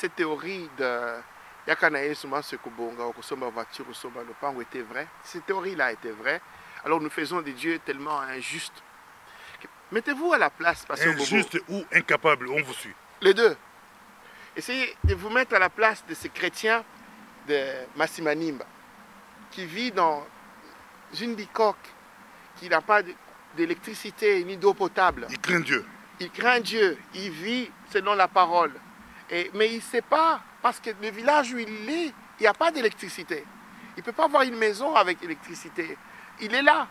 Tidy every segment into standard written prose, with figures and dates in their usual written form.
cette théorie de Yakanae Souma Sekubonga, Okosoma voiture, Osoma Lopango était vraie, cette théorie-là était vraie, alors nous faisons des dieux tellement injustes. Mettez-vous à la place, Pasteur Bobo. Injuste ou incapable, on vous suit. Les deux. Essayez de vous mettre à la place de ces chrétiens de Massimanimba, qui vit dans une bicoque, qui n'a pas d'électricité ni d'eau potable. Il craint Dieu. Il craint Dieu, il vit selon la parole. Mais il ne sait pas, parce que le village où il est, il n'y a pas d'électricité. Il ne peut pas avoir une maison avec électricité. Il est là.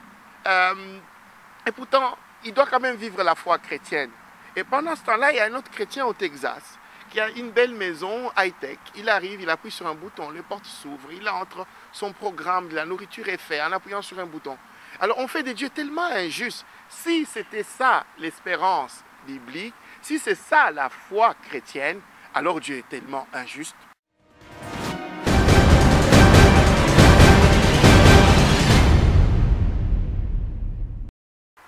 Et pourtant, il doit quand même vivre la foi chrétienne. Et pendant ce temps-là, il y a un autre chrétien au Texas qui a une belle maison high-tech. Il arrive, il appuie sur un bouton, les portes s'ouvrent, il entre, son programme de la nourriture est fait en appuyant sur un bouton. Alors on fait des dieux tellement injustes. Si c'était ça l'espérance biblique, si c'est ça la foi chrétienne, alors Dieu est tellement injuste.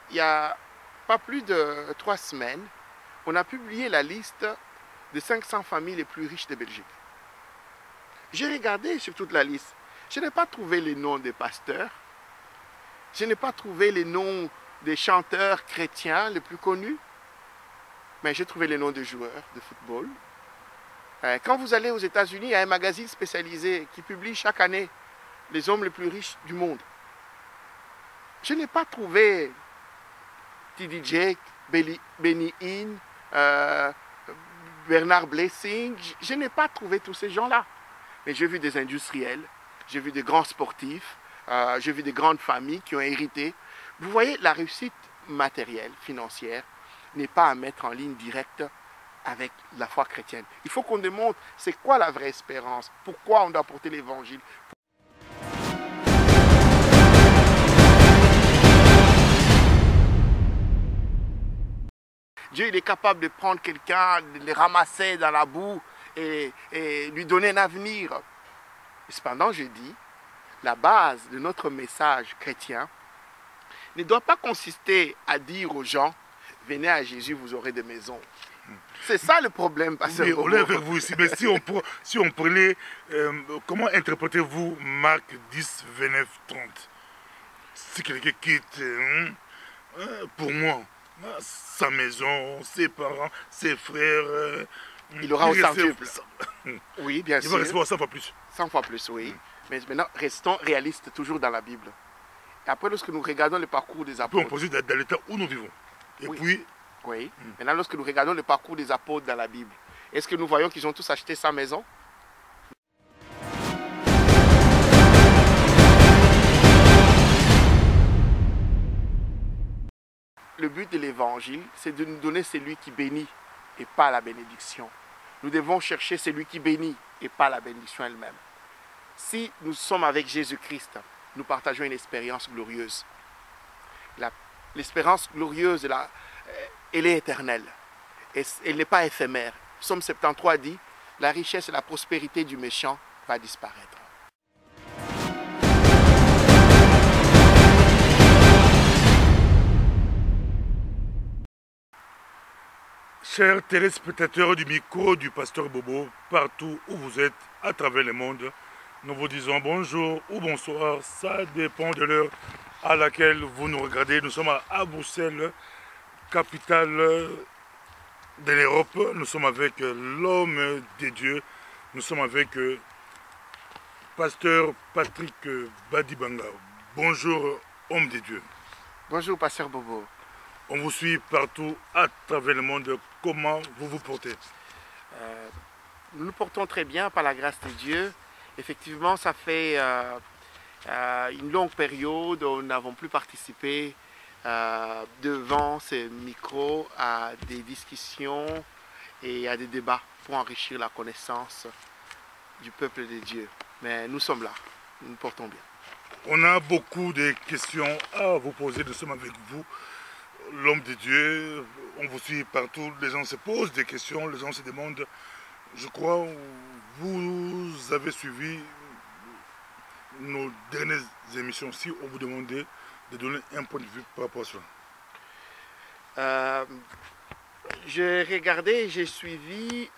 Il y a pas plus de 3 semaines, on a publié la liste des 500 familles les plus riches de Belgique. J'ai regardé sur toute la liste. Je n'ai pas trouvé les noms des pasteurs. Je n'ai pas trouvé les noms des chanteurs chrétiens les plus connus. Mais j'ai trouvé les noms des joueurs de football. Quand vous allez aux États-Unis, il y a un magazine spécialisé qui publie chaque année les hommes les plus riches du monde. Je n'ai pas trouvé T.D. Jakes, Benny Hinn, Bernard Blessing. Je n'ai pas trouvé tous ces gens-là. Mais j'ai vu des industriels, j'ai vu des grands sportifs, j'ai vu des grandes familles qui ont hérité. Vous voyez, la réussite matérielle, financière, n'est pas à mettre en ligne directe avec la foi chrétienne. Il faut qu'on démontre c'est quoi la vraie espérance, pourquoi on doit porter l'évangile. Dieu il est capable de prendre quelqu'un, de le ramasser dans la boue et lui donner un avenir. Et cependant, je dis, la base de notre message chrétien ne doit pas consister à dire aux gens, venez à Jésus, vous aurez des maisons. C'est ça le problème, pasteur. Oui, on est avec vous ici, mais si on prenait, comment interprétez-vous Marc 10, 29, 30? Si quelqu'un quitte, pour moi, sa maison, ses parents, ses frères, il aura au centuple. Oui, bien sûr. Il va recevoir 100 fois plus. 100 fois plus, oui. Mais maintenant, restons réalistes toujours dans la Bible. Et après, lorsque nous regardons le parcours des apôtres... On peut poser dans l'état où nous vivons. Et oui. puis... Oui. Maintenant, lorsque nous regardons le parcours des apôtres dans la Bible, est-ce que nous voyons qu'ils ont tous acheté sa maison? Le but de l'évangile, c'est de nous donner celui qui bénit et pas la bénédiction. Nous devons chercher celui qui bénit et pas la bénédiction elle-même. Si nous sommes avec Jésus-Christ, nous partageons une expérience glorieuse. L'espérance glorieuse, elle est éternelle. Elle n'est pas éphémère. Psaume 73 dit, la richesse et la prospérité du méchant va disparaître. Chers téléspectateurs du micro du pasteur Bobo, partout où vous êtes, à travers le monde, nous vous disons bonjour ou bonsoir, ça dépend de l'heure à laquelle vous nous regardez. Nous sommes à Bruxelles, capitale de l'Europe. Nous sommes avec l'homme de Dieu, nous sommes avec pasteur Patrick Badibanga. Bonjour, homme de Dieu. Bonjour, pasteur Bobo. On vous suit partout à travers le monde. Comment vous vous portez? Nous nous portons très bien par la grâce de Dieu. Effectivement, ça fait une longue période où nous n'avons plus participé devant ces micros à des discussions et à des débats pour enrichir la connaissance du peuple de Dieu. Mais nous sommes là, nous nous portons bien. On a beaucoup de questions à vous poser. Nous sommes avec vous. L'homme de Dieu, on vous suit partout, les gens se posent des questions, les gens se demandent, je crois, vous avez suivi nos dernières émissions, si on vous demandait de donner un point de vue par rapport à cela. J'ai regardé, j'ai suivi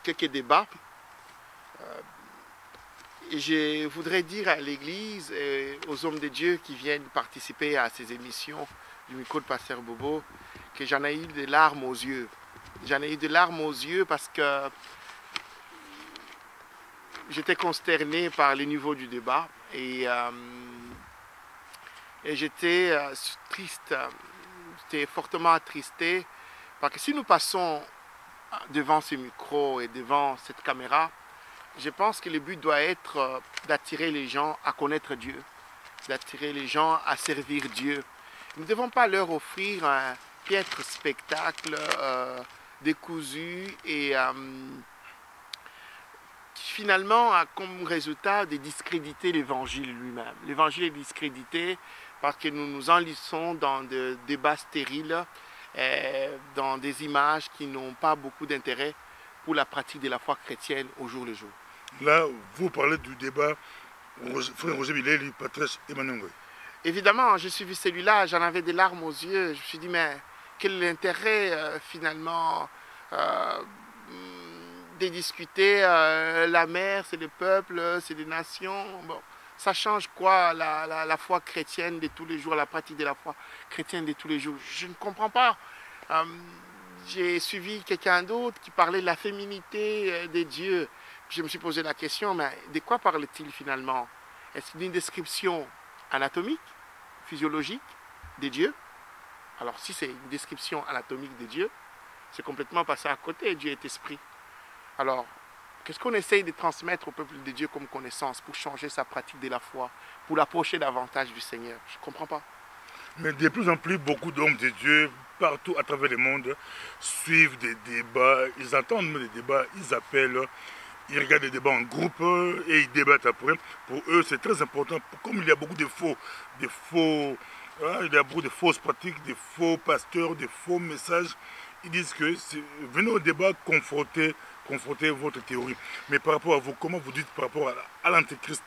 quelques débats. Et je voudrais dire à l'Église et aux hommes de Dieu qui viennent participer à ces émissions du micro de Pasteur Bobo que j'en ai eu des larmes aux yeux. J'en ai eu des larmes aux yeux parce que j'étais consterné par le niveau du débat et j'étais triste, j'étais fortement attristé parce que si nous passons devant ce micro et devant cette caméra, je pense que le but doit être d'attirer les gens à connaître Dieu, d'attirer les gens à servir Dieu. Nous ne devons pas leur offrir un piètre spectacle décousu et qui finalement a comme résultat de discréditer l'Évangile lui-même. L'Évangile est discrédité parce que nous nous enlissons dans des débats stériles, dans des images qui n'ont pas beaucoup d'intérêt pour la pratique de la foi chrétienne au jour le jour. Là, vous parlez du débat Frère Roger Bileli, Patrice Emmanuel. Évidemment, j'ai suivi celui-là, j'en avais des larmes aux yeux. Je me suis dit, mais quel est l'intérêt finalement de discuter la mer, c'est le peuple, c'est les nations. Bon, ça change quoi la foi chrétienne de tous les jours, la pratique de la foi chrétienne de tous les jours? Je ne comprends pas. J'ai suivi quelqu'un d'autre qui parlait de la féminité des dieux. Je me suis posé la question, mais de quoi parle-t-il finalement? Est-ce d'une description anatomique, physiologique des dieux? Alors si c'est une description anatomique des dieux, c'est complètement passé à côté. Dieu est esprit. Alors, qu'est-ce qu'on essaye de transmettre au peuple de Dieu comme connaissance pour changer sa pratique de la foi, pour l'approcher davantage du Seigneur? Je ne comprends pas. Mais de plus en plus, beaucoup d'hommes de Dieu, partout à travers le monde, suivent des débats, ils entendent des débats, ils appellent, ils regardent des débats en groupe et ils débattent après. Pour eux, c'est très important, comme il y a beaucoup de il y a beaucoup de fausses pratiques, de faux pasteurs, de faux messages. Ils disent que venez au débat, confronter votre théorie. Mais par rapport à vous, comment vous dites par rapport à l'Antéchrist,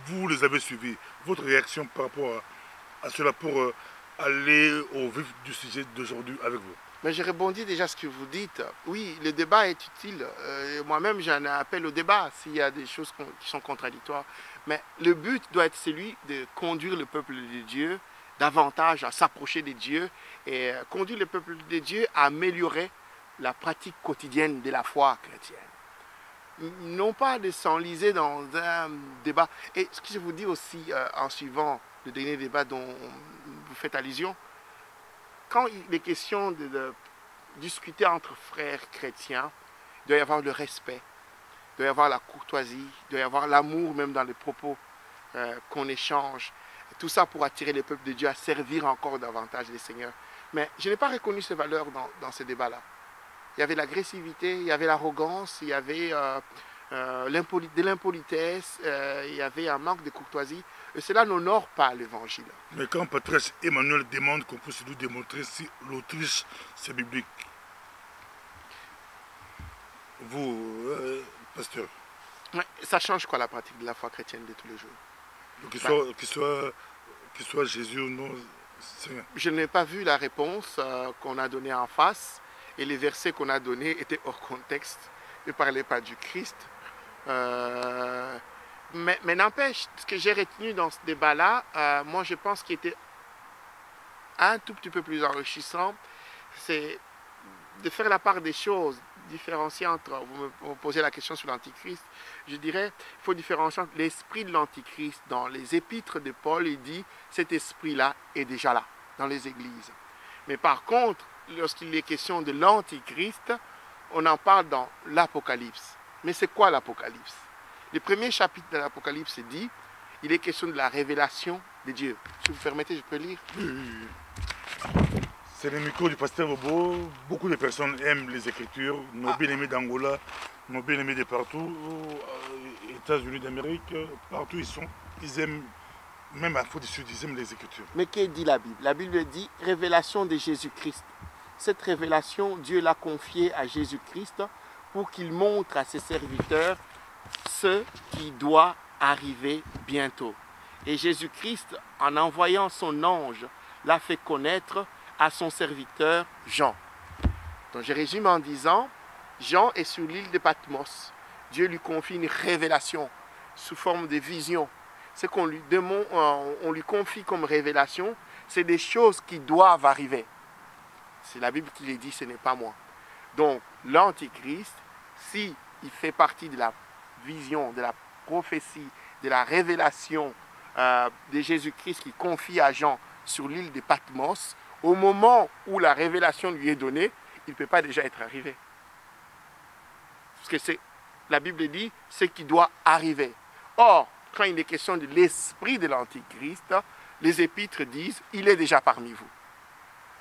vous les avez suivis, votre réaction par rapport à cela pour aller au vif du sujet d'aujourd'hui avec vous? Mais je rebondis déjà à ce que vous dites. Oui, le débat est utile. Moi-même, j'en appelle au débat s'il y a des choses qui sont contradictoires. Mais le but doit être celui de conduire le peuple de Dieu davantage à s'approcher de Dieu et conduire le peuple de Dieu à améliorer la pratique quotidienne de la foi chrétienne. Non pas de s'enliser dans un débat. Et ce que je vous dis aussi en suivant le dernier débat dont vous faites allusion, quand il est question de discuter entre frères chrétiens, il doit y avoir le respect, il doit y avoir la courtoisie, il doit y avoir l'amour même dans les propos qu'on échange. Tout ça pour attirer le peuple de Dieu à servir encore davantage les seigneurs. Mais je n'ai pas reconnu ces valeurs dans ce débat-là. Il y avait l'agressivité, il y avait l'arrogance, il y avait de l'impolitesse, il y avait un manque de courtoisie. Et cela n'honore pas l'évangile. Mais quand Patrice Emmanuel demande qu'on puisse nous démontrer si l'Autriche c'est biblique, vous, pasteur, ça change quoi la pratique de la foi chrétienne de tous les jours? Qu'il soit Jésus ou non, Seigneur. Je n'ai pas vu la réponse qu'on a donnée en face et les versets qu'on a donnés étaient hors contexte. Ne parlaient pas du Christ. Mais n'empêche, ce que j'ai retenu dans ce débat-là, moi je pense qu'il était un tout petit peu plus enrichissant, c'est de faire la part des choses, différencier entre, vous me posez la question sur l'Antichrist, je dirais, il faut différencier entre l'esprit de l'Antichrist. Dans les épîtres de Paul, il dit, cet esprit-là est déjà là, dans les églises. Mais par contre, lorsqu'il est question de l'Antichrist, on en parle dans l'Apocalypse. Mais c'est quoi l'Apocalypse? Le premier chapitre de l'Apocalypse dit, il est question de la révélation de Dieu. Si vous permettez, je peux lire. C'est le micro du pasteur Bobo. Beaucoup de personnes aiment les Écritures. Nos bien-aimés d'Angola, nos bien-aimés de partout, aux États-Unis d'Amérique, partout ils aiment, même à Faux du Sud, ils aiment les Écritures. Mais que dit la Bible? La Bible dit révélation de Jésus-Christ. Cette révélation, Dieu l'a confiée à Jésus-Christ pour qu'il montre à ses serviteurs ce qui doit arriver bientôt. Et Jésus-Christ, en envoyant son ange, l'a fait connaître à son serviteur Jean. Donc je résume en disant, Jean est sur l'île de Patmos. Dieu lui confie une révélation sous forme de vision. Ce qu'on lui demande, on lui confie comme révélation, c'est des choses qui doivent arriver. C'est la Bible qui les dit, ce n'est pas moi. Donc, l'Antichrist, si il fait partie de la vision, de la prophétie, de la révélation de Jésus-Christ qui confie à Jean sur l'île de Patmos, au moment où la révélation lui est donnée, il ne peut pas déjà être arrivé. Parce que la Bible dit ce qui doit arriver. Or, quand il est question de l'esprit de l'Antichrist, les épîtres disent « il est déjà parmi vous ».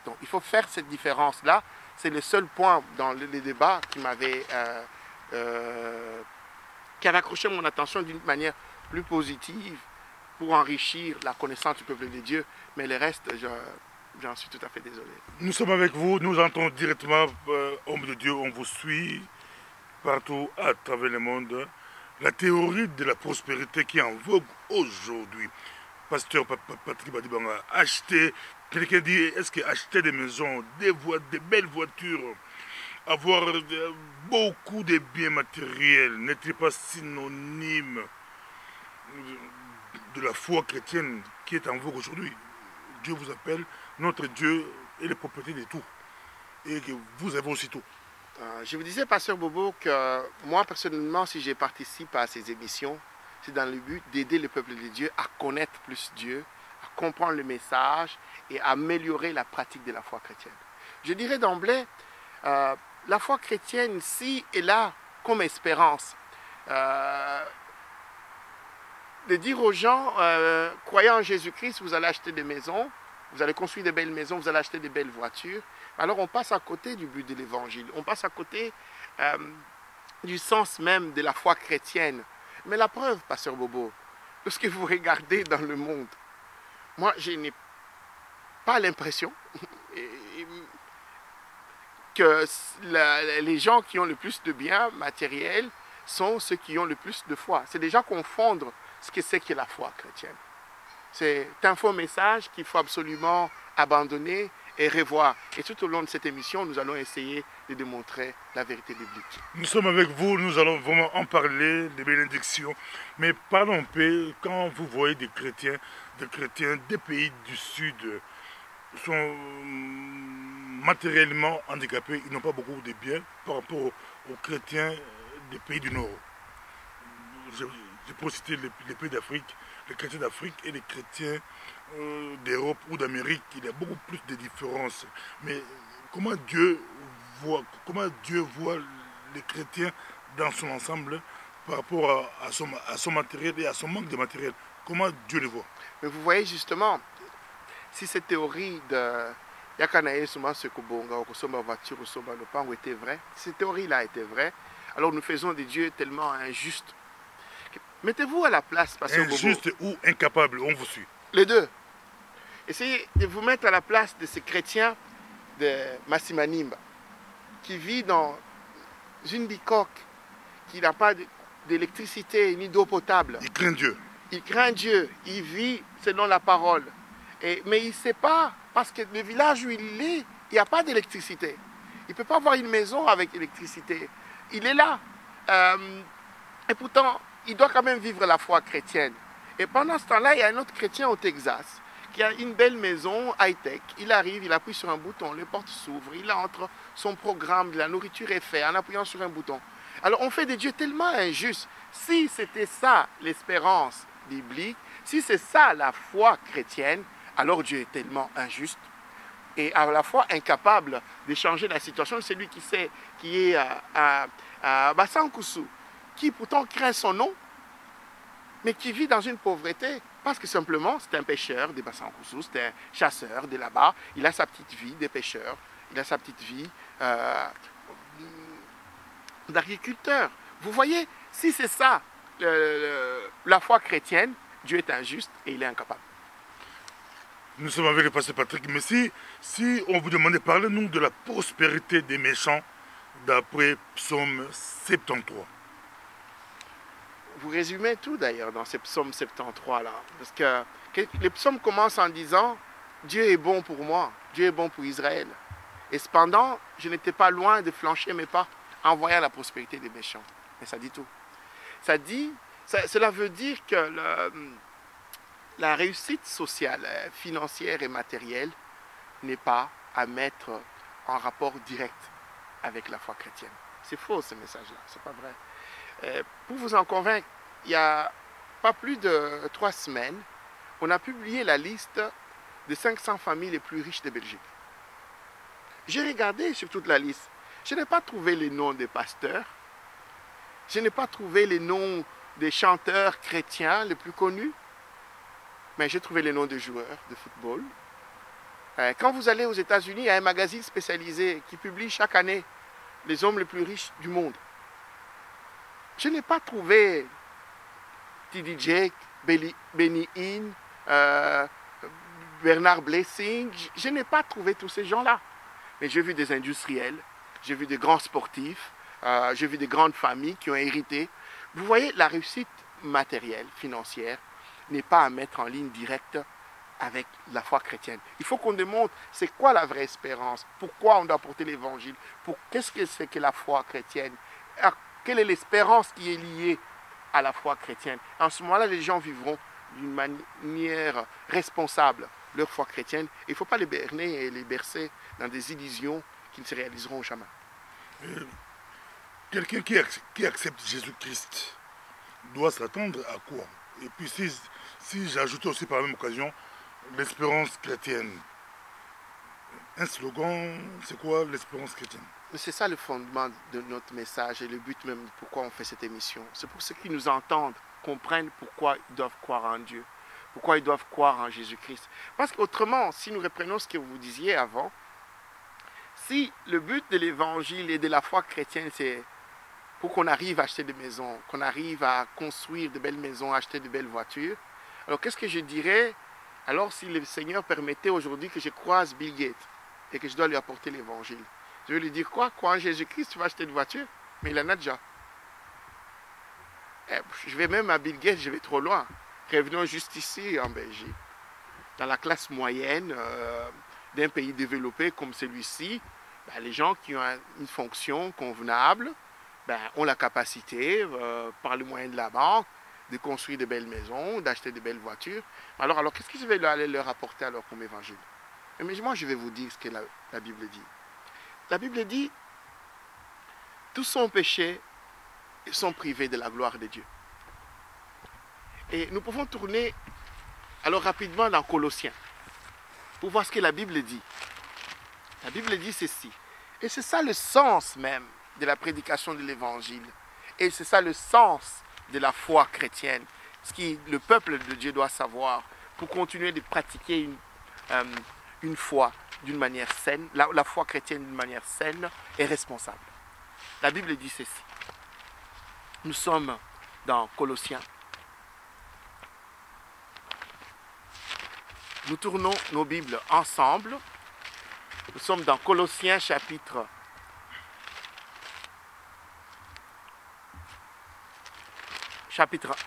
Donc, il faut faire cette différence-là. C'est le seul point dans les débats qui qui avait accroché mon attention d'une manière plus positive pour enrichir la connaissance du peuple de Dieu. Mais le reste, j'en suis tout à fait désolé. Nous sommes avec vous, nous entrons directement, homme de Dieu, on vous suit partout à travers le monde. La théorie de la prospérité qui est en vogue aujourd'hui. Pasteur Patrick Badibanga, acheter, quelqu'un dit, est-ce que acheter des maisons, des belles voitures, avoir beaucoup de biens matériels, n'est-il pas synonyme de la foi chrétienne qui est en vogue aujourd'hui? Dieu vous appelle, notre Dieu est le propriétaire de tout. Et que vous avez aussi tout. Je vous disais, Pasteur Bobo, que moi, personnellement, si je participe à ces émissions, c'est dans le but d'aider le peuple de Dieu à connaître plus Dieu, à comprendre le message et à améliorer la pratique de la foi chrétienne. Je dirais d'emblée, la foi chrétienne, si elle a comme espérance de dire aux gens, croyant en Jésus-Christ, vous allez acheter des maisons, vous allez construire de belles maisons, vous allez acheter de belles voitures. Alors on passe à côté du but de l'évangile, on passe à côté du sens même de la foi chrétienne. Mais la preuve, Pasteur Bobo, lorsque vous regardez dans le monde, moi je n'ai pas l'impression que les gens qui ont le plus de biens matériels sont ceux qui ont le plus de foi. C'est déjà confondre ce que c'est que la foi chrétienne. C'est un faux message qu'il faut absolument abandonner et revoir. Et tout au long de cette émission, nous allons essayer de démontrer la vérité biblique. Nous sommes avec vous, nous allons vraiment en parler, des bénédictions. Mais parlons un peu, quand vous voyez des chrétiens des pays du Sud sont matériellement handicapés, ils n'ont pas beaucoup de biens par rapport aux chrétiens des pays du Nord. Je peux citer les pays d'Afrique, les chrétiens d'Afrique et les chrétiens d'Europe ou d'Amérique. Il y a beaucoup plus de différences. Mais comment Dieu voit les chrétiens dans son ensemble par rapport à son matériel et à son manque de matériel? Comment Dieu le voit? Mais vous voyez justement, si cette théorie de Yakanae Suma Sekubonga, Okosoma voiture, Okosoma Lopango était vraie, si cette théorie-là était vraie, alors nous faisons des dieux tellement injustes. Mettez-vous à la place, Pasteur Bobo. Injuste ou incapable, on vous suit. Les deux. Essayez de vous mettre à la place de ces chrétiens de Massimanimba, qui vit dans une bicoque, qui n'a pas d'électricité ni d'eau potable. Il craint Dieu. Il craint Dieu, il vit selon la parole. Mais il ne sait pas, parce que le village où il est, il n'y a pas d'électricité. Il ne peut pas avoir une maison avec électricité. Il est là. Et pourtant, il doit quand même vivre la foi chrétienne. Et pendant ce temps-là, il y a un autre chrétien au Texas qui a une belle maison high-tech. Il arrive, il appuie sur un bouton, les portes s'ouvrent, il entre, son programme de la nourriture est fait en appuyant sur un bouton. Alors on fait des dieux tellement injustes. Si c'était ça l'espérance biblique, si c'est ça la foi chrétienne, alors Dieu est tellement injuste et à la fois incapable de changer la situation. C'est lui qui est à Bassankoussou, qui pourtant craint son nom, mais qui vit dans une pauvreté, parce que simplement c'est un pêcheur de Bassankoussou, c'est un chasseur de là-bas, il a sa petite vie de pêcheur, il a sa petite vie d'agriculteur. Vous voyez, si c'est ça la foi chrétienne, Dieu est injuste et il est incapable. Nous sommes avec le pasteur Patrick, mais si on vous demandait, parlez-nous de la prospérité des méchants d'après Psaume 73. Vous résumez tout d'ailleurs dans ce psaume 73 là. Parce que les psaumes commencent en disant Dieu est bon pour moi, Dieu est bon pour Israël. Et cependant, je n'étais pas loin de flancher mes pas en voyant la prospérité des méchants. Mais ça dit tout. Cela veut dire que la réussite sociale, financière et matérielle n'est pas à mettre en rapport direct avec la foi chrétienne. C'est faux ce message-là, c'est pas vrai. Pour vous en convaincre, il n'y a pas plus de 3 semaines, on a publié la liste des 500 familles les plus riches de Belgique. J'ai regardé sur toute la liste. Je n'ai pas trouvé les noms des pasteurs. Je n'ai pas trouvé les noms des chanteurs chrétiens les plus connus. Mais j'ai trouvé les noms de joueurs de football. Quand vous allez aux États-Unis, il y a un magazine spécialisé qui publie chaque année les hommes les plus riches du monde. Je n'ai pas trouvé T.D. Jakes, Benny Hinn, Bernard Blessing. Je n'ai pas trouvé tous ces gens-là. Mais j'ai vu des industriels, j'ai vu des grands sportifs, j'ai vu des grandes familles qui ont hérité. Vous voyez, la réussite matérielle, financière, n'est pas à mettre en ligne directe avec la foi chrétienne. Il faut qu'on démontre c'est quoi la vraie espérance, pourquoi on doit porter l'évangile, qu'est-ce que c'est que la foi chrétienne, quelle est l'espérance qui est liée à la foi chrétienne. En ce moment-là, les gens vivront d'une manière responsable leur foi chrétienne. Il ne faut pas les berner et les bercer dans des illusions qui ne se réaliseront jamais. Quelqu'un qui accepte Jésus-Christ doit s'attendre à quoi? Et puis si j'ajoutais aussi par la même occasion l'espérance chrétienne. Un slogan, c'est quoi l'espérance chrétienne? C'est ça le fondement de notre message et le but même de pourquoi on fait cette émission. C'est pour ceux qui nous entendent, comprennent pourquoi ils doivent croire en Dieu, pourquoi ils doivent croire en Jésus-Christ. Parce qu'autrement, si nous reprenons ce que vous disiez avant, si le but de l'évangile et de la foi chrétienne, c'est pour qu'on arrive à acheter des maisons, qu'on arrive à construire de belles maisons, acheter de belles voitures, alors qu'est-ce que je dirais alors si le Seigneur permettait aujourd'hui que je croise Bill Gates et que je dois lui apporter l'évangile? Je vais lui dire quoi? Crois en Jésus-Christ, tu vas acheter une voiture? Mais il en a déjà. Je vais même à Bill Gates, je vais trop loin. Revenons juste ici en Belgique. Dans la classe moyenne d'un pays développé comme celui-ci, les gens qui ont une fonction convenable ont la capacité, par le moyen de la banque, de construire de belles maisons, d'acheter de belles voitures. Alors qu'est-ce que je vais aller leur apporter alors comme évangile? Mais moi, je vais vous dire ce que la Bible dit. La Bible dit, tous sont péchés et sont privés de la gloire de Dieu. Et nous pouvons tourner alors rapidement dans Colossiens pour voir ce que la Bible dit. La Bible dit ceci. Et c'est ça le sens même de la prédication de l'évangile. Et c'est ça le sens de la foi chrétienne. Ce que le peuple de Dieu doit savoir pour continuer de pratiquer une foi d'une manière saine, la foi chrétienne d'une manière saine et responsable. La Bible dit ceci. Nous sommes dans Colossiens. Nous tournons nos Bibles ensemble. Nous sommes dans Colossiens chapitre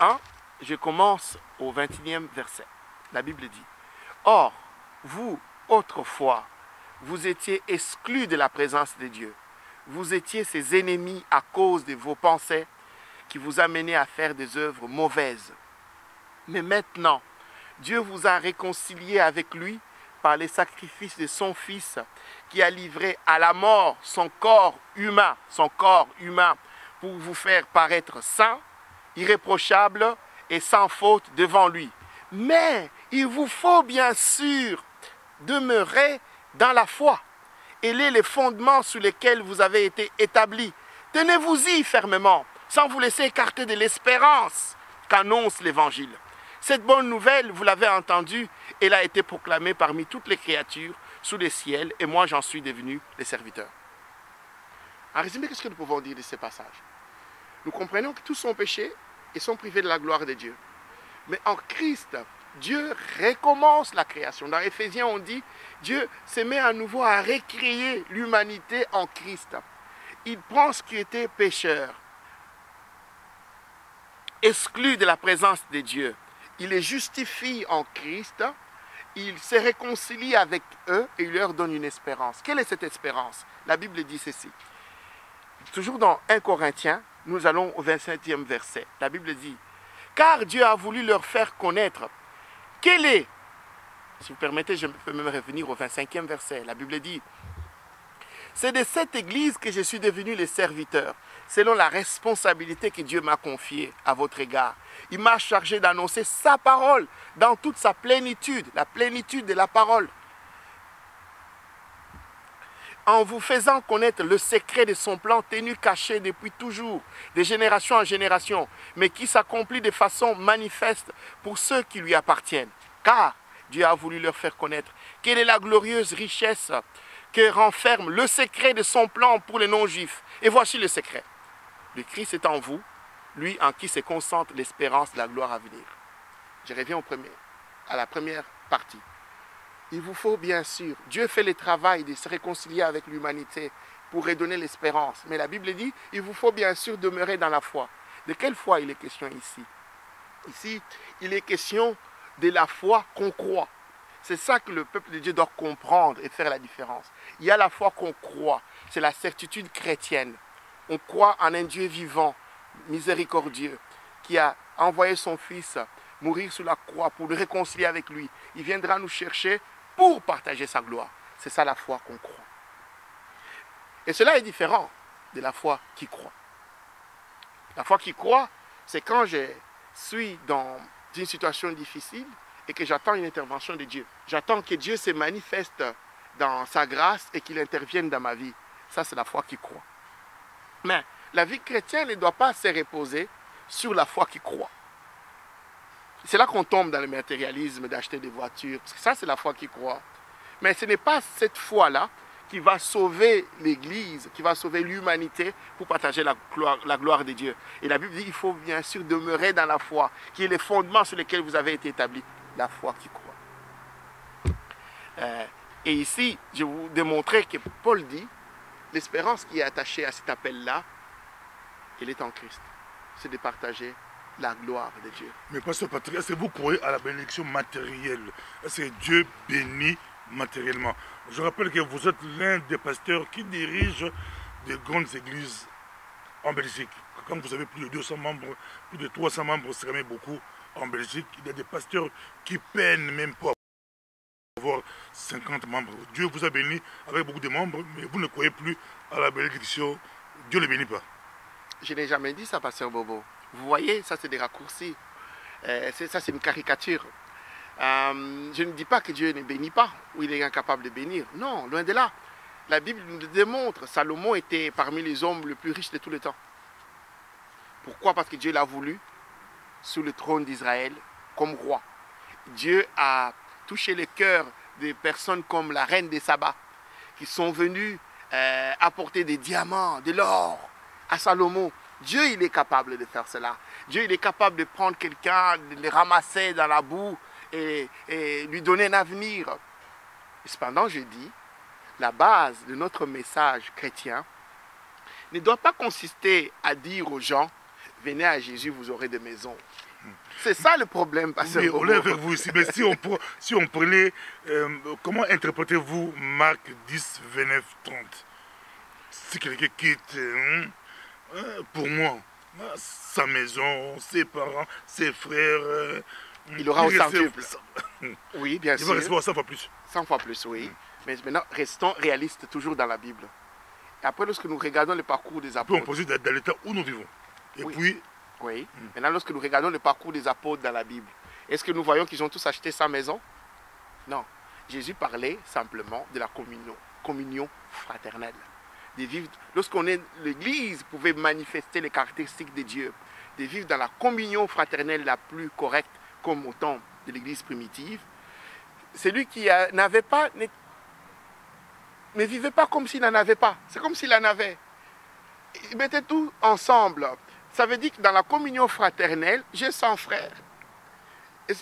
1. Je commence au 21e verset. La Bible dit, « Or, vous, autrefois, vous étiez exclus de la présence de Dieu. Vous étiez ses ennemis à cause de vos pensées qui vous amenaient à faire des œuvres mauvaises. Mais maintenant, Dieu vous a réconciliés avec lui par les sacrifices de son Fils qui a livré à la mort son corps humain pour vous faire paraître saint, irréprochable et sans faute devant lui. Mais il vous faut bien sûr demeurer dans la foi. Et les fondements sur lesquels vous avez été établis. Tenez-vous-y fermement, sans vous laisser écarter de l'espérance qu'annonce l'Évangile. Cette bonne nouvelle, vous l'avez entendue, elle a été proclamée parmi toutes les créatures sous les ciels, et moi j'en suis devenu le serviteur. En résumé, qu'est-ce que nous pouvons dire de ces passages? Nous comprenons que tous sont péchés et sont privés de la gloire de Dieu. Mais en Christ, Dieu recommence la création. Dans Éphésiens, on dit, Dieu se met à nouveau à recréer l'humanité en Christ. Il prend ce qui était pécheur, exclu de la présence de Dieu. Il les justifie en Christ, il se réconcilie avec eux et il leur donne une espérance. Quelle est cette espérance? La Bible dit ceci. toujours dans 1 Corinthiens, nous allons au 27e verset. La Bible dit, « Car Dieu a voulu leur faire connaître quel est... » Si vous permettez, je peux même revenir au 25e verset. La Bible dit, « C'est de cette église que je suis devenu le serviteur, selon la responsabilité que Dieu m'a confiée à votre égard. Il m'a chargé d'annoncer sa parole dans toute sa plénitude, la plénitude de la parole. En vous faisant connaître le secret de son plan tenu caché depuis toujours, de génération en génération, mais qui s'accomplit de façon manifeste pour ceux qui lui appartiennent. Car Dieu a voulu leur faire connaître quelle est la glorieuse richesse que renferme le secret de son plan pour les non-juifs. Et voici le secret. Le Christ est en vous, lui en qui se concentre l'espérance de la gloire à venir. Je reviens à la première partie. Il vous faut bien sûr, Dieu fait le travail de se réconcilier avec l'humanité pour redonner l'espérance. Mais la Bible dit, il vous faut bien sûr demeurer dans la foi. De quelle foi il est question ici? Ici, il est question de la foi qu'on croit. C'est ça que le peuple de Dieu doit comprendre et faire la différence. Il y a la foi qu'on croit, c'est la certitude chrétienne. On croit en un Dieu vivant, miséricordieux, qui a envoyé son Fils mourir sur la croix pour nous réconcilier avec lui. Il viendra nous chercher pour partager sa gloire. C'est ça la foi qu'on croit. Et cela est différent de la foi qui croit. La foi qui croit, c'est quand je suis dans une situation difficile et que j'attends une intervention de Dieu. J'attends que Dieu se manifeste dans sa grâce et qu'il intervienne dans ma vie. Ça, c'est la foi qui croit. Mais la vie chrétienne ne doit pas se reposer sur la foi qui croit. C'est là qu'on tombe dans le matérialisme d'acheter des voitures. Parce que ça, c'est la foi qui croit. Mais ce n'est pas cette foi-là qui va sauver l'Église, qui va sauver l'humanité pour partager la gloire de Dieu. Et la Bible dit qu'il faut bien sûr demeurer dans la foi, qui est le fondement sur lequel vous avez été établi. La foi qui croit. Et ici, je vais vous démontrer que Paul dit, l'espérance qui est attachée à cet appel-là, elle est en Christ. C'est de partager la gloire de Dieu. Mais pasteur Patrick, est-ce que vous croyez à la bénédiction matérielle? Est-ce que Dieu bénit matériellement? Je rappelle que vous êtes l'un des pasteurs qui dirige des grandes églises en Belgique. Quand vous avez plus de 200 membres, plus de 300 membres, c'est quand même beaucoup en Belgique. Il y a des pasteurs qui peinent même pas à avoir 50 membres. Dieu vous a béni avec beaucoup de membres, mais vous ne croyez plus à la bénédiction. Dieu ne le bénit pas. Je n'ai jamais dit ça, pasteur Bobo. Vous voyez, ça c'est des raccourcis. Ça c'est une caricature. Je ne dis pas que Dieu ne bénit pas ou il est incapable de bénir. Non, loin de là. La Bible nous le démontre. Salomon était parmi les hommes les plus riches de tous les temps. Pourquoi? Parce que Dieu l'a voulu sous le trône d'Israël comme roi. Dieu a touché le cœur des personnes comme la reine des Saba qui sont venues apporter des diamants, de l'or à Salomon. Dieu, il est capable de faire cela. Dieu, il est capable de prendre quelqu'un, de le ramasser dans la boue et lui donner un avenir. Et cependant, je dis, la base de notre message chrétien ne doit pas consister à dire aux gens, venez à Jésus, vous aurez des maisons. C'est ça le problème, pasteur. Oui, on est avec vous ici, mais si on prenait, comment interprétez-vous Marc 10, 29, 30? Si quelqu'un quitte... pour moi, sa maison, ses parents, ses frères... il aura au centuple. Oui, bien sûr. Il va recevoir 100 fois plus. 100 fois plus, oui. Mais maintenant, restons réalistes toujours dans la Bible. Et après, lorsque nous regardons le parcours des apôtres... On peut poser dans l'état où nous vivons. Et oui. puis... Oui. Maintenant, lorsque nous regardons le parcours des apôtres dans la Bible, est-ce que nous voyons qu'ils ont tous acheté sa maison? Non. Jésus parlait simplement de la communion fraternelle. De vivre, lorsqu'on est l'Église, pouvait manifester les caractéristiques de Dieu, de vivre dans la communion fraternelle la plus correcte, comme au temps de l'Église primitive. Celui qui n'avait pas, ne vivait pas comme s'il n'en avait pas. C'est comme s'il en avait. Ils mettaient tout ensemble. Ça veut dire que dans la communion fraternelle, j'ai 100 frères.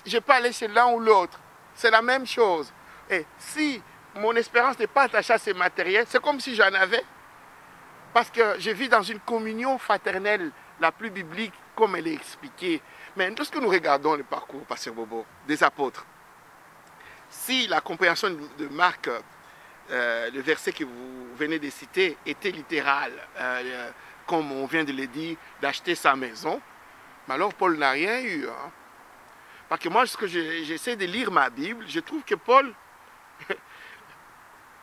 Je peux aller chez l'un ou l'autre. C'est la même chose. Et si mon espérance n'est pas attachée à ces matériels, c'est comme si j'en avais. Parce que je vis dans une communion fraternelle la plus biblique, comme elle est expliquée. Mais lorsque nous regardons le parcours, pasteur Bobo, des apôtres, si la compréhension de Marc le verset que vous venez de citer était littéral, comme on vient de le dire, d'acheter sa maison, mais alors Paul n'a rien eu. Hein. Parce que moi, j'essaie de lire ma Bible, je trouve que Paul,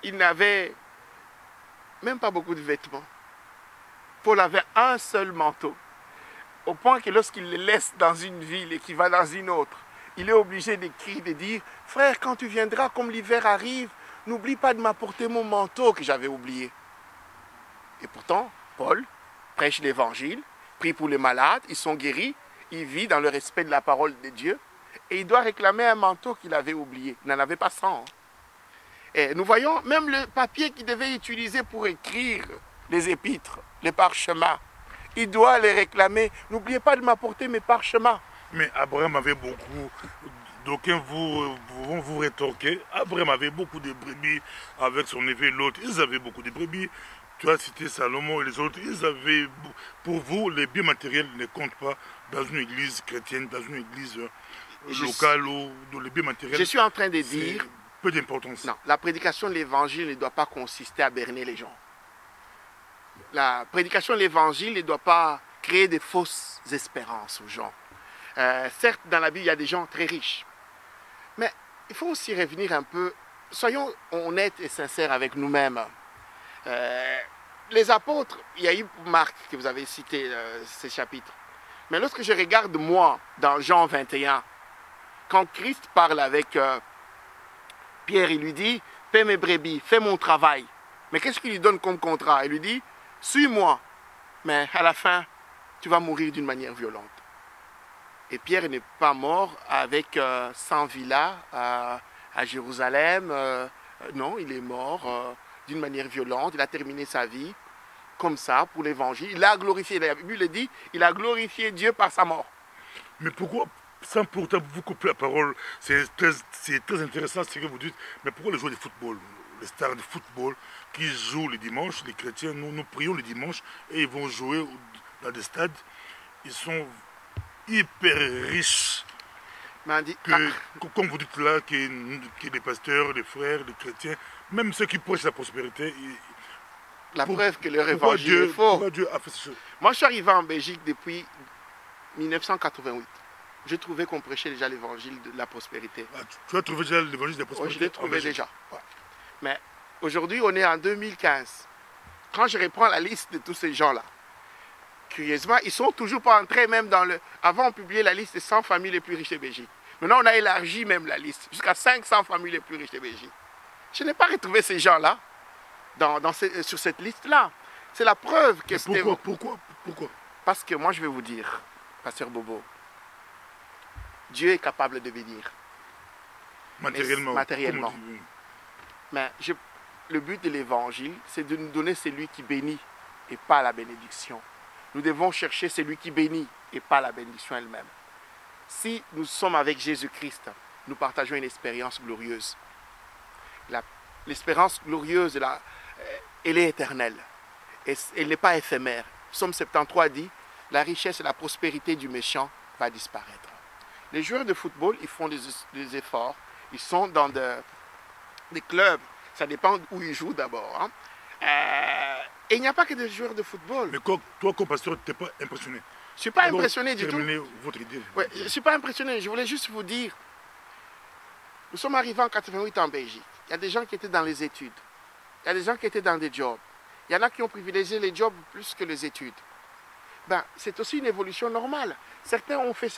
il n'avait même pas beaucoup de vêtements. Paul avait un seul manteau. Au point que lorsqu'il le laisse dans une ville et qu'il va dans une autre, il est obligé d'écrire, de dire « Frère, quand tu viendras, comme l'hiver arrive, n'oublie pas de m'apporter mon manteau que j'avais oublié. » Et pourtant, Paul prêche l'évangile, prie pour les malades, ils sont guéris, il vit dans le respect de la parole de Dieu et il doit réclamer un manteau qu'il avait oublié. Il n'en avait pas 100. Hein. Et nous voyons même le papier qu'il devait utiliser pour écrire les épîtres, les parchemins. Il doit les réclamer. N'oubliez pas de m'apporter mes parchemins. Mais Abraham avait beaucoup, d'aucuns vont vous rétorquer, Abraham avait beaucoup de brebis avec son neveu Lot, ils avaient beaucoup de brebis. Tu as cité Salomon et les autres, ils avaient, pour vous, les biens matériels ne comptent pas dans une église chrétienne, dans une église locale ou dans les biens matériels. Je suis en train de dire, peu d'importance. Non, la prédication de l'évangile ne doit pas consister à berner les gens. La prédication de l'évangile ne doit pas créer de fausses espérances aux gens. Certes, dans la Bible, il y a des gens très riches. Mais il faut aussi revenir un peu, soyons honnêtes et sincères avec nous-mêmes. Les apôtres, il y a eu Marc que vous avez cité ces chapitres. Mais lorsque je regarde moi, dans Jean 21, quand Christ parle avec Pierre, il lui dit, fais mes brebis, fais mon travail. Mais qu'est-ce qu'il lui donne comme contrat? Il lui dit, suis-moi, mais à la fin, tu vas mourir d'une manière violente. Et Pierre n'est pas mort avec 100 villas à Jérusalem. Non, il est mort d'une manière violente. Il a terminé sa vie comme ça pour l'évangile. Il a glorifié, la Bible le dit, il a glorifié Dieu par sa mort. Mais pourquoi, sans pourtant vous couper la parole, c'est très intéressant ce que vous dites, mais pourquoi les joueurs de football, les stars de football qui jouent le dimanche, les chrétiens, nous prions le dimanche et ils vont jouer dans des stades, ils sont hyper riches. Comme vous dites là, que les pasteurs, les frères, les chrétiens, même ceux qui prêchent la prospérité, la preuve que leur évangile est faux. Pourquoi Dieu a fait ce chose? Moi, je suis arrivé en Belgique depuis 1988. J'ai trouvé qu'on prêchait déjà l'évangile de la prospérité. Ah, tu as trouvé déjà l'évangile de la prospérité? Oui, je l'ai trouvé déjà. Ouais. Mais aujourd'hui, on est en 2015. Quand je reprends la liste de tous ces gens-là, curieusement, ils ne sont toujours pas entrés même dans le... Avant, on publiait la liste des 100 familles les plus riches de Belgique. Maintenant, on a élargi même la liste jusqu'à 500 familles les plus riches de Belgique. Je n'ai pas retrouvé ces gens-là sur cette liste-là. C'est la preuve que c'était... Pourquoi? Parce que moi, je vais vous dire, Pasteur Bobo, Dieu est capable de bénir. Matériellement. Mais le but de l'évangile, c'est de nous donner celui qui bénit et pas la bénédiction. Nous devons chercher celui qui bénit et pas la bénédiction elle-même. Si nous sommes avec Jésus-Christ, nous partageons une expérience glorieuse. L'espérance glorieuse, elle est éternelle. Et elle n'est pas éphémère. Psaume 73 dit, la richesse et la prospérité du méchant va disparaître. Les joueurs de football, ils font des efforts. Ils sont dans des clubs. Ça dépend où ils jouent d'abord. Hein. Et il n'y a pas que des joueurs de football. Mais toi, comme pasteur, tu n'es pas impressionné? Je ne suis pas impressionné du tout. Votre idée. Ouais, je ne suis pas impressionné. Je voulais juste vous dire, nous sommes arrivés en 88 en Belgique. Il y a des gens qui étaient dans les études. Il y a des gens qui étaient dans des jobs. Il y en a qui ont privilégié les jobs plus que les études. Ben, c'est aussi une évolution normale. Certains ont fait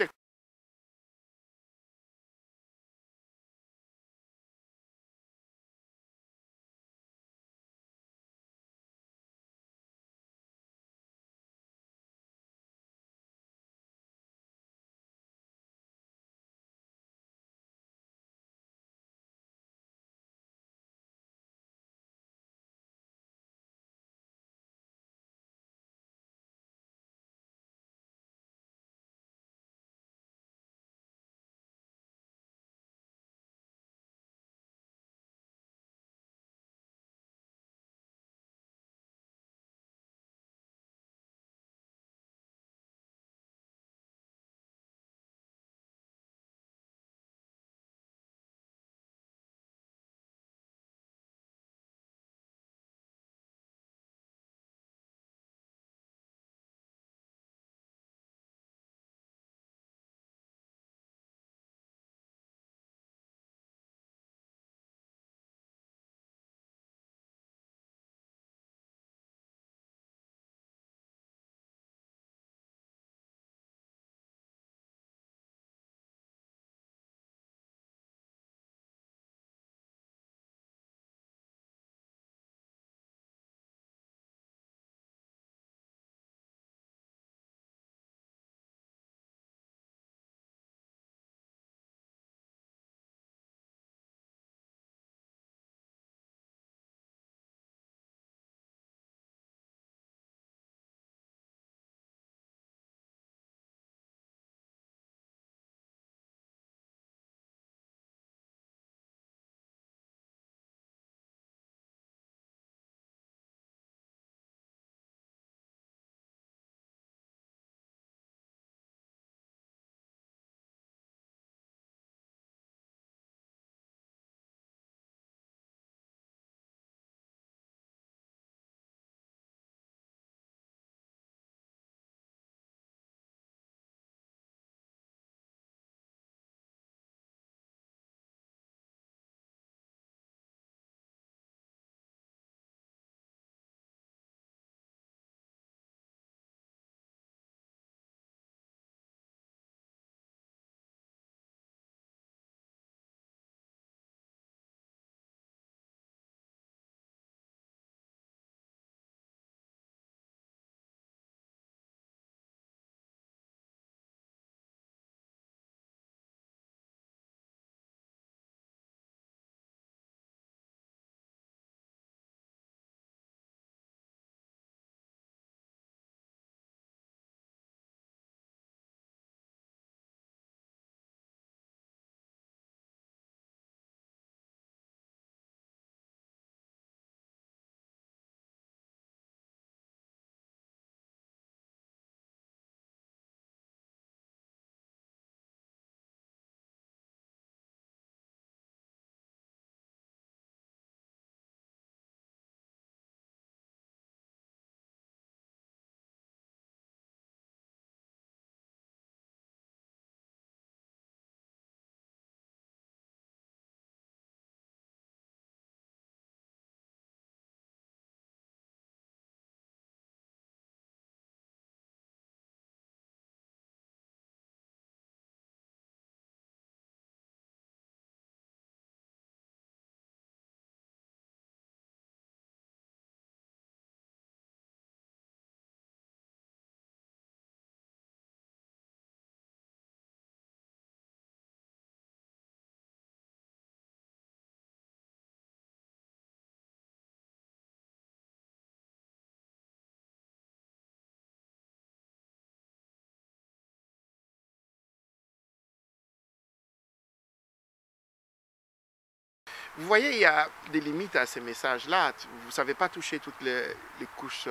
Vous voyez, il y a des limites à ces messages-là. Vous ne savez pas toucher toutes les couches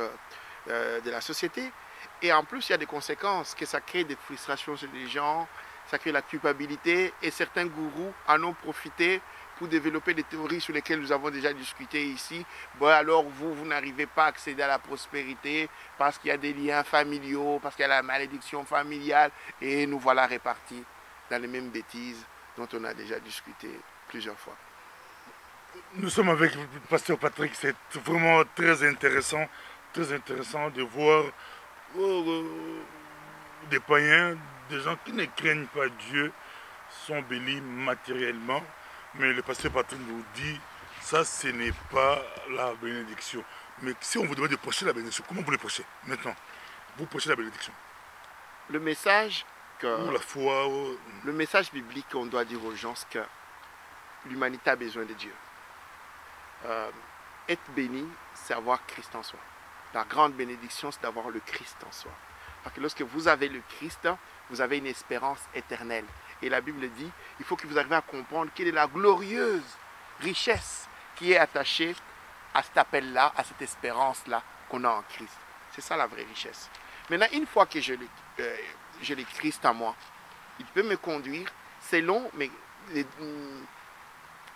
de la société. Et en plus, il y a des conséquences, que ça crée des frustrations chez les gens, ça crée la culpabilité. Et certains gourous en ont profité pour développer des théories sur lesquelles nous avons déjà discuté ici. Bon, alors vous n'arrivez pas à accéder à la prospérité parce qu'il y a des liens familiaux, parce qu'il y a la malédiction familiale. Et nous voilà répartis dans les mêmes bêtises dont on a déjà discuté plusieurs fois. Nous sommes avec le pasteur Patrick, c'est vraiment très intéressant de voir des païens, des gens qui ne craignent pas Dieu, sont bénis matériellement. Mais le pasteur Patrick nous dit, ça ce n'est pas la bénédiction. Mais si on vous demande de prêcher la bénédiction, comment vous le prêchez maintenant? Vous prêchez la bénédiction. Le message ou la foi. Le message biblique qu'on doit dire aux gens, c'est que l'humanité a besoin de Dieu. Être béni, c'est avoir Christ en soi. La grande bénédiction, c'est d'avoir le Christ en soi. Parce que lorsque vous avez le Christ, vous avez une espérance éternelle. Et la Bible dit, il faut que vous arriviez à comprendre quelle est la glorieuse richesse qui est attachée à cet appel-là, à cette espérance-là qu'on a en Christ. C'est ça la vraie richesse. Maintenant, une fois que j'ai le Christ en moi, il peut me conduire selon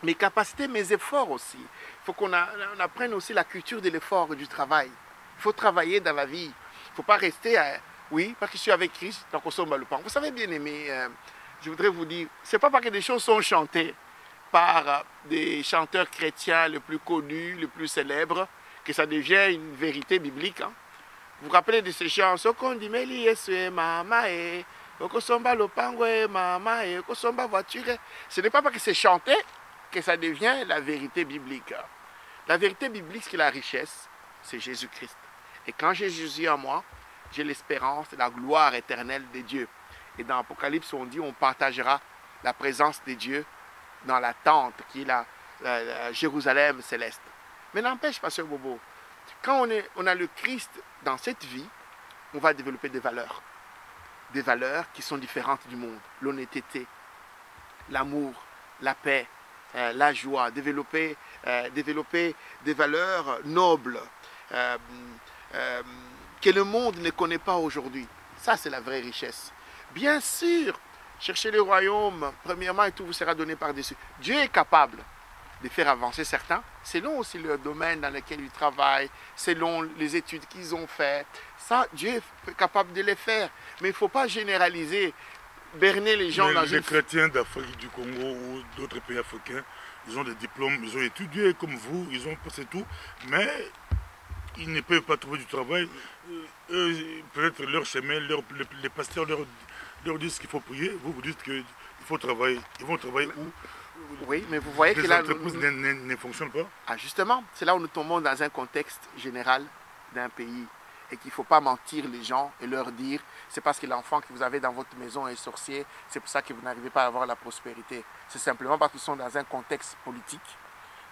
mes capacités, mes efforts aussi. Il faut qu'on apprenne aussi la culture de l'effort et du travail. Il faut travailler dans la vie. Il ne faut pas rester à... Oui, parce que je suis avec Christ, donc on somme le pain. Vous savez, bien aimé, je voudrais vous dire, ce n'est pas parce que des choses sont chantées par des chanteurs chrétiens les plus connus, les plus célèbres, que ça devient une vérité biblique. Hein. Vous vous rappelez de ces chansons qu'on dit, mais ce n'est pas parce que c'est chanté que ça devient la vérité biblique. La vérité biblique, c'est la richesse, c'est Jésus-Christ. Et quand j'ai Jésus en moi, j'ai l'espérance et la gloire éternelle de Dieu. Et dans l'Apocalypse, on dit on partagera la présence de Dieu dans la tente qui est la Jérusalem céleste. Mais n'empêche, pasteur Bobo, quand on a le Christ dans cette vie, on va développer des valeurs. Des valeurs qui sont différentes du monde. L'honnêteté, l'amour, la paix, la joie. Développer des valeurs nobles que le monde ne connaît pas aujourd'hui. Ça, c'est la vraie richesse. Bien sûr, cherchez le royaume, premièrement, et tout vous sera donné par-dessus. Dieu est capable de faire avancer certains, selon aussi le domaine dans lequel ils travaillent, selon les études qu'ils ont faites. Ça, Dieu est capable de les faire. Mais il ne faut pas généraliser, berner les gens dans une... Les chrétiens d'Afrique, du Congo ou d'autres pays africains, ils ont des diplômes, ils ont étudié comme vous, ils ont passé tout, mais ils ne peuvent pas trouver du travail. Peut-être leur chemin, les pasteurs leur disent qu'il faut prier, vous dites qu'il faut travailler. Ils vont travailler où? Oui, mais vous voyez que là... Les entreprises ne fonctionnent pas. Ah, justement, c'est là où nous tombons dans un contexte général d'un pays et qu'il ne faut pas mentir les gens et leur dire c'est parce que l'enfant que vous avez dans votre maison est sorcier, c'est pour ça que vous n'arrivez pas à avoir la prospérité. C'est simplement parce qu'ils sont dans un contexte politique.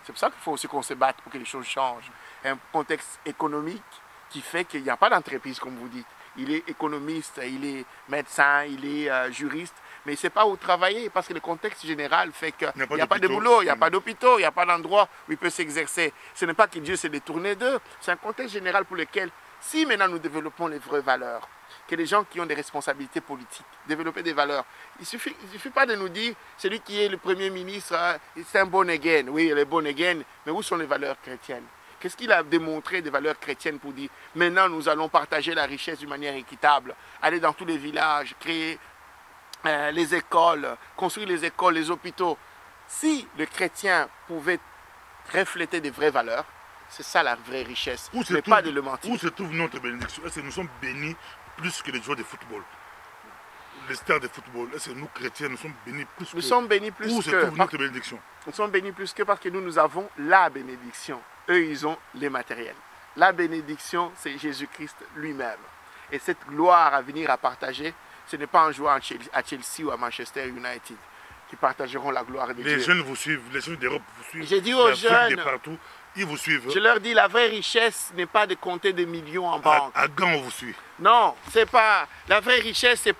C'est pour ça qu'il faut aussi qu'on se batte pour que les choses changent. Un contexte économique qui fait qu'il n'y a pas d'entreprise, comme vous dites. Il est économiste, il est médecin, il est juriste, mais il ne sait pas où travailler parce que le contexte général fait qu'il n'y a pas de boulot, il n'y a pas d'hôpitaux, il n'y a pas d'endroit où il peut s'exercer. Ce n'est pas que Dieu s'est détourné d'eux, c'est un contexte général pour lequel, si maintenant nous développons les vraies valeurs, que les gens qui ont des responsabilités politiques, développer des valeurs, il ne suffit pas de nous dire, celui qui est le Premier ministre, c'est un born again, oui, il est born again, mais où sont les valeurs chrétiennes? Qu'est-ce qu'il a démontré des valeurs chrétiennes pour dire maintenant nous allons partager la richesse d'une manière équitable, aller dans tous les villages, créer les écoles, construire les écoles, les hôpitaux. Si le chrétien pouvait refléter des vraies valeurs, c'est ça la vraie richesse, mais pas de le mentir. Où se trouve notre bénédiction? Est-ce que nous sommes bénis plus que les joueurs de football? Les stars de football, est-ce que nous chrétiens, nous sommes bénis plus que... Nous sommes bénis plus que... Où se trouve notre bénédiction? Nous sommes bénis plus que parce que nous avons la bénédiction. Eux, ils ont les matériels. La bénédiction, c'est Jésus-Christ lui-même. Et cette gloire à venir à partager, ce n'est pas en jouant à Chelsea ou à Manchester United qui partageront la gloire de Dieu. Les jeunes vous suivent, les jeunes d'Europe vous suivent. J'ai dit aux jeunes, de partout, ils vous suivent. Je leur dis, la vraie richesse n'est pas de compter des millions en banque. À Gand, on vous suit. Non, c'est pas. La vraie richesse, ce ne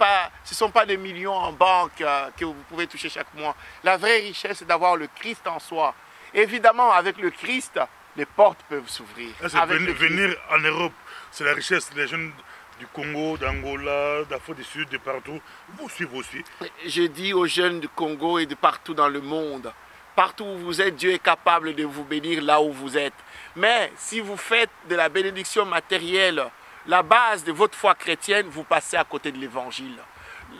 sont pas des millions en banque que vous pouvez toucher chaque mois. La vraie richesse, c'est d'avoir le Christ en soi. Évidemment, avec le Christ, les portes peuvent s'ouvrir. Venir en Europe, c'est la richesse. Les jeunes du Congo, d'Angola, d'Afrique du Sud, de partout, vous suivez aussi. Je dis aux jeunes du Congo et de partout dans le monde, partout où vous êtes, Dieu est capable de vous bénir là où vous êtes. Mais si vous faites de la bénédiction matérielle la base de votre foi chrétienne, vous passez à côté de l'évangile.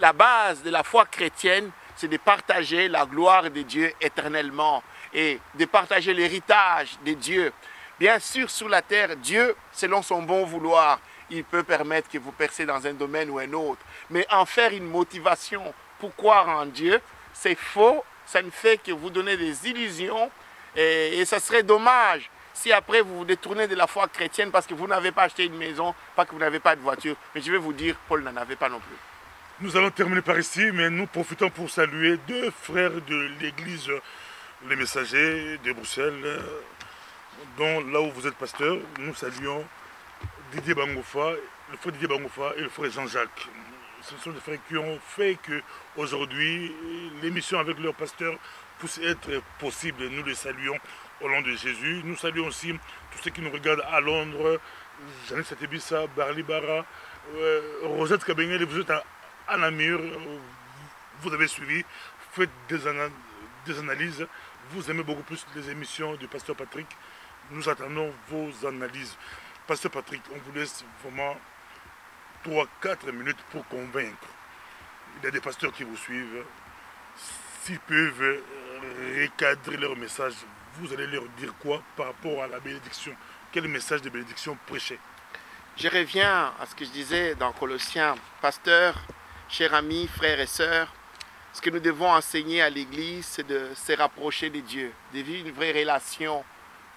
La base de la foi chrétienne, c'est de partager la gloire de Dieu éternellement et de partager l'héritage de Dieu. Bien sûr, sur la terre, Dieu, selon son bon vouloir, il peut permettre que vous percez dans un domaine ou un autre. Mais en faire une motivation pour croire en Dieu, c'est faux. Ça ne fait que vous donner des illusions. Et ça serait dommage si après vous vous détournez de la foi chrétienne parce que vous n'avez pas acheté une maison, pas que vous n'avez pas de voiture. Mais je vais vous dire, Paul n'en avait pas non plus. Nous allons terminer par ici, mais nous profitons pour saluer deux frères de l'église, les messagers de Bruxelles, dont là où vous êtes pasteur, nous saluons Didier Bangofa, le frère Didier Bangofa et le frère Jean-Jacques. Ce sont des frères qui ont fait que aujourd'hui l'émission avec leur pasteur puisse être possible. Nous les saluons au nom de Jésus. Nous saluons aussi tous ceux qui nous regardent à Londres, Jeannette Satebissa, Barli Bara, Rosette Kabengel, vous êtes à Namur, vous avez suivi, faites des analyses. Vous aimez beaucoup plus les émissions du pasteur Patrick. Nous attendons vos analyses. Pasteur Patrick, on vous laisse vraiment 3-4 minutes pour convaincre. Il y a des pasteurs qui vous suivent. S'ils peuvent recadrer leur message, vous allez leur dire quoi par rapport à la bénédiction? Quel message de bénédiction prêcher? Je reviens à ce que je disais dans Colossiens. Pasteur, chers amis, frères et sœurs, ce que nous devons enseigner à l'Église, c'est de se rapprocher de Dieu, de vivre une vraie relation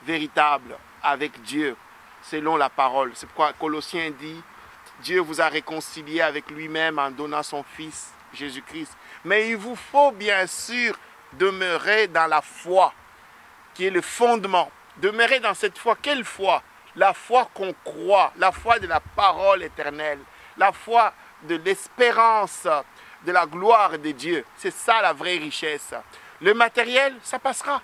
véritable avec Dieu, selon la parole. C'est pourquoi Colossiens dit, Dieu vous a réconcilié avec lui-même en donnant son Fils, Jésus-Christ. Mais il vous faut bien sûr demeurer dans la foi, qui est le fondement. Demeurer dans cette foi. Quelle foi? La foi qu'on croit, la foi de la parole éternelle, la foi de l'espérance, de la gloire de Dieu. C'est ça la vraie richesse. Le matériel, ça passera.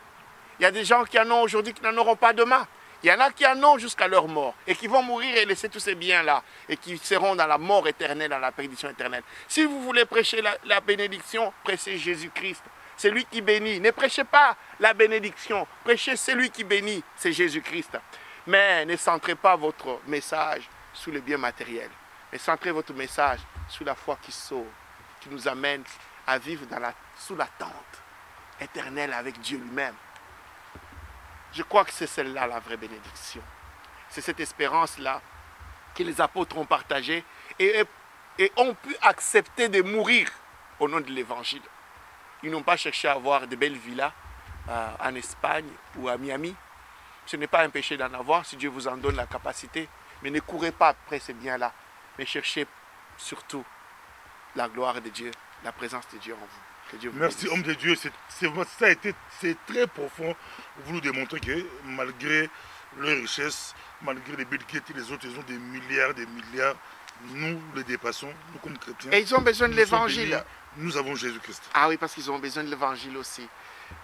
Il y a des gens qui en ont aujourd'hui qui n'en auront pas demain. Il y en a qui en ont jusqu'à leur mort et qui vont mourir et laisser tous ces biens-là et qui seront dans la mort éternelle, dans la perdition éternelle. Si vous voulez prêcher la bénédiction, prêchez Jésus-Christ. C'est lui qui bénit. Ne prêchez pas la bénédiction, prêchez celui qui bénit, c'est Jésus-Christ. Mais ne centrez pas votre message sur les biens matériels. Mais centrez votre message sur la foi qui sauve, qui nous amène à vivre sous la tente éternelle avec Dieu lui-même. Je crois que c'est celle-là la vraie bénédiction. C'est cette espérance-là que les apôtres ont partagée et ont pu accepter de mourir au nom de l'Évangile. Ils n'ont pas cherché à avoir de belles villas en Espagne ou à Miami. Ce n'est pas un péché d'en avoir si Dieu vous en donne la capacité. Mais ne courez pas après ces biens-là. Mais cherchez surtout la gloire de Dieu, la présence de Dieu en vous. Que Dieu vous Merci, bénisse. homme de Dieu. C'est très profond. Vous nous démontrez que malgré leurs richesses, malgré les Bill Gates et les autres, ils ont des milliards, nous les dépassons, nous comme chrétiens. Et ils ont besoin de l'évangile. Nous avons Jésus-Christ. Ah oui, parce qu'ils ont besoin de l'évangile aussi.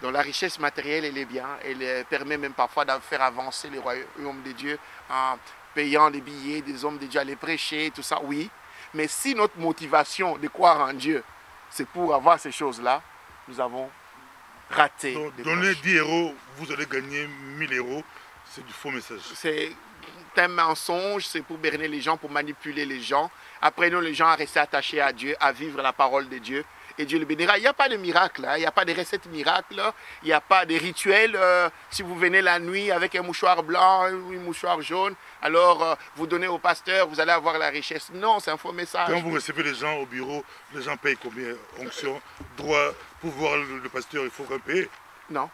Donc la richesse matérielle, elle est bien. Elle permet même parfois de faire avancer le royaume de Dieu en payant les billets des hommes de Dieu, à les prêcher, tout ça, oui. Mais si notre motivation de croire en Dieu, c'est pour avoir ces choses-là, nous avons raté. Donc, donnez 10 euros, vous allez gagner 1000 euros. C'est du faux message. C'est un mensonge, c'est pour berner les gens, pour manipuler les gens. Apprenons les gens à rester attachés à Dieu, à vivre la parole de Dieu. Et Dieu le bénira. Il n'y a pas de miracle, hein. Il n'y a pas de recettes miracles, il n'y a pas de rituels. Si vous venez la nuit avec un mouchoir blanc ou un mouchoir jaune, alors vous donnez au pasteur, vous allez avoir la richesse. Non, c'est un faux message. Quand vous recevez les gens au bureau, les gens payent combien? Onction, droit, pour voir le pasteur, il faut payer? Non.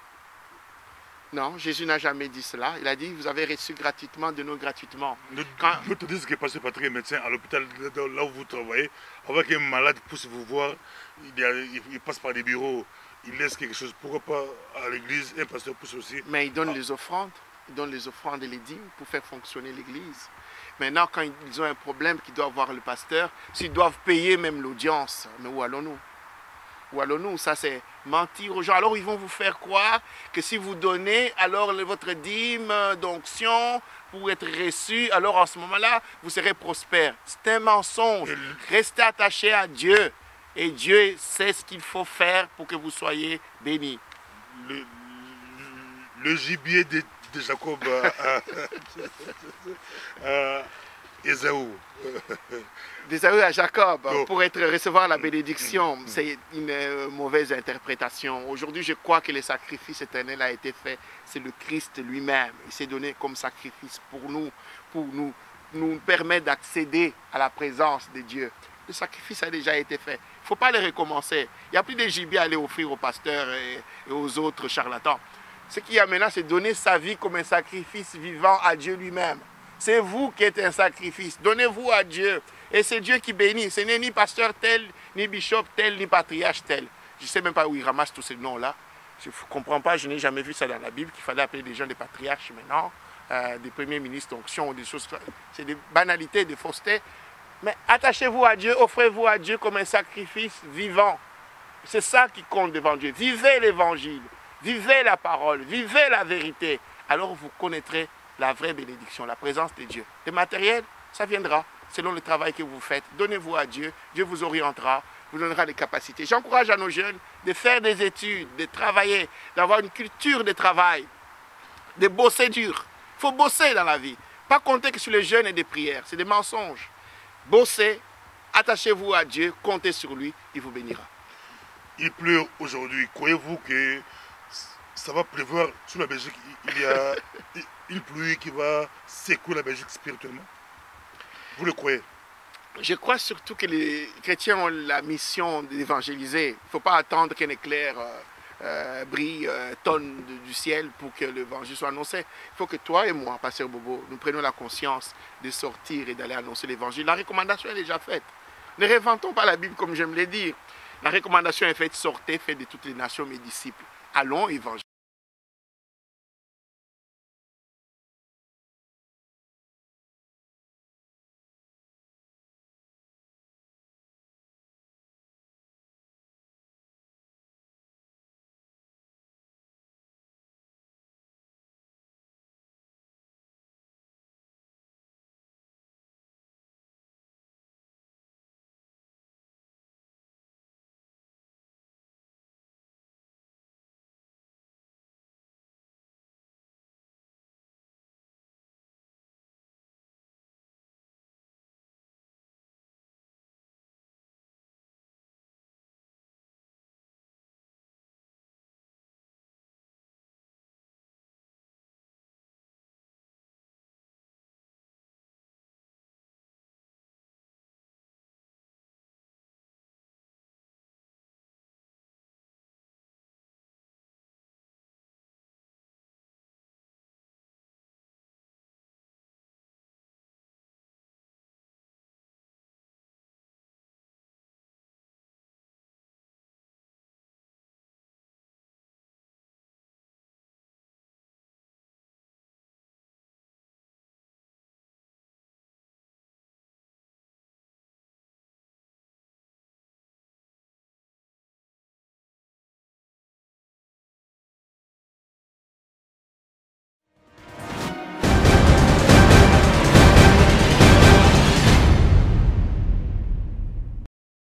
Non, Jésus n'a jamais dit cela. Il a dit, vous avez reçu gratuitement, donnez gratuitement. Je te dis que pasteur Patrick est médecin à l'hôpital, là où vous travaillez, avec un malade qui pousse vous voir, il passe par les bureaux, il laisse quelque chose. Pourquoi pas à l'église, un pasteur pousse aussi? Mais il donne les offrandes. Il donne les offrandes et les dîmes pour faire fonctionner l'église. Maintenant, quand ils ont un problème qu'ils doivent voir le pasteur, s'ils doivent payer même l'audience, mais où allons-nous? Où allons-nous? Ça, c'est mentir aux gens. Alors, ils vont vous faire croire que si vous donnez, alors votre dîme d'onction pour être reçu, alors en ce moment-là, vous serez prospère. C'est un mensonge. Restez attachés à Dieu. Et Dieu sait ce qu'il faut faire pour que vous soyez bénis. Le gibier de Jacob Ésaü. D'Ésaü à Jacob, pour recevoir la bénédiction, c'est une mauvaise interprétation. Aujourd'hui, je crois que le sacrifice éternel a été fait. C'est le Christ lui-même. Il s'est donné comme sacrifice pour nous permettre d'accéder à la présence de Dieu. Le sacrifice a déjà été fait. Il ne faut pas le recommencer. Il n'y a plus de gibier à aller offrir aux pasteurs et aux autres charlatans. Ce qu'il y a maintenant, c'est donner sa vie comme un sacrifice vivant à Dieu lui-même. C'est vous qui êtes un sacrifice. Donnez-vous à Dieu. Et c'est Dieu qui bénit. Ce n'est ni pasteur tel, ni bishop tel, ni patriarche tel. Je ne sais même pas où il ramasse tous ces noms-là. Je ne comprends pas, je n'ai jamais vu ça dans la Bible, qu'il fallait appeler des gens des patriarches maintenant, des premiers ministres d'onction, des choses. C'est des banalités, des faussetés. Mais attachez-vous à Dieu, offrez-vous à Dieu comme un sacrifice vivant. C'est ça qui compte devant Dieu. Vivez l'évangile, vivez la parole, vivez la vérité. Alors vous connaîtrez la vraie bénédiction, la présence de Dieu. Le matériel, ça viendra selon le travail que vous faites. Donnez-vous à Dieu, Dieu vous orientera, vous donnera les capacités. J'encourage à nos jeunes de faire des études, de travailler, d'avoir une culture de travail, de bosser dur. Il faut bosser dans la vie. Pas compter que sur les jeûnes et des prières, c'est des mensonges. Bossez, attachez-vous à Dieu, comptez sur lui, il vous bénira. Il pleut aujourd'hui. Croyez-vous que ça va pleuvoir sur la Belgique? Il y a une pluie qui va secouer la Belgique spirituellement? Vous le croyez? Je crois surtout que les chrétiens ont la mission d'évangéliser. Il ne faut pas attendre qu'un éclair brille, tonne du ciel pour que l'évangile soit annoncé. Il faut que toi et moi, pasteur Bobo, nous prenions la conscience de sortir et d'aller annoncer l'évangile. La recommandation est déjà faite. Ne réinventons pas la Bible comme j'aime le dire. La recommandation est faite, sortez, faites de toutes les nations mes disciples. Allons évangéliser.